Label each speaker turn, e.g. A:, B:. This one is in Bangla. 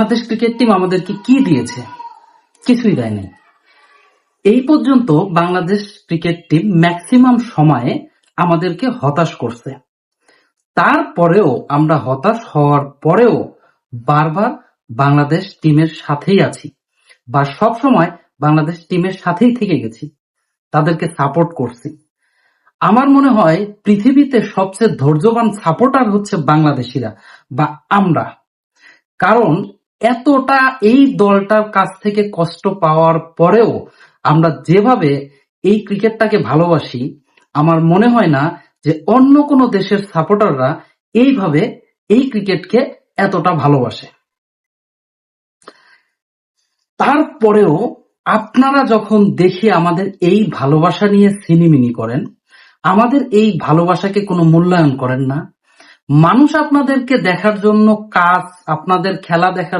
A: বাংলাদেশ ক্রিকেট টিম আমাদেরকে কি দিয়েছে? কিছুই দেয়নি। এই পর্যন্ত বাংলাদেশ ক্রিকেট টিম ম্যাক্সিমাম সময়ে আমাদেরকে হতাশ করছে। তারপরেও আমরা হতাশ হওয়ার পরেও বারবার বাংলাদেশ টিমের সাথেই আছি, বা সব সময় বাংলাদেশ টিমের সাথেই থেকে গেছি, তাদেরকে সাপোর্ট করছি। আমার মনে হয় পৃথিবীতে সবচেয়ে ধৈর্যবান সাপোর্টার হচ্ছে বাংলাদেশিরা বা আমরা। কারণ এতটা এই দলটার কাছ থেকে কষ্ট পাওয়ার পরেও আমরা যেভাবে এই ক্রিকেটটাকে ভালোবাসি, আমার মনে হয় না যে অন্য কোনো দেশের সাপোর্টাররা এইভাবে এই ক্রিকেটকে এতটা ভালোবাসে। তারপরেও আপনারা যখন দেখি আমাদের এই ভালোবাসা নিয়ে সিনিমিনি করেন, আমাদের এই ভালোবাসাকে কোনো মূল্যায়ন করেন না। মানুষ আপনাদেরকে দেখার জন্য, কাজ আপনাদের খেলা দেখার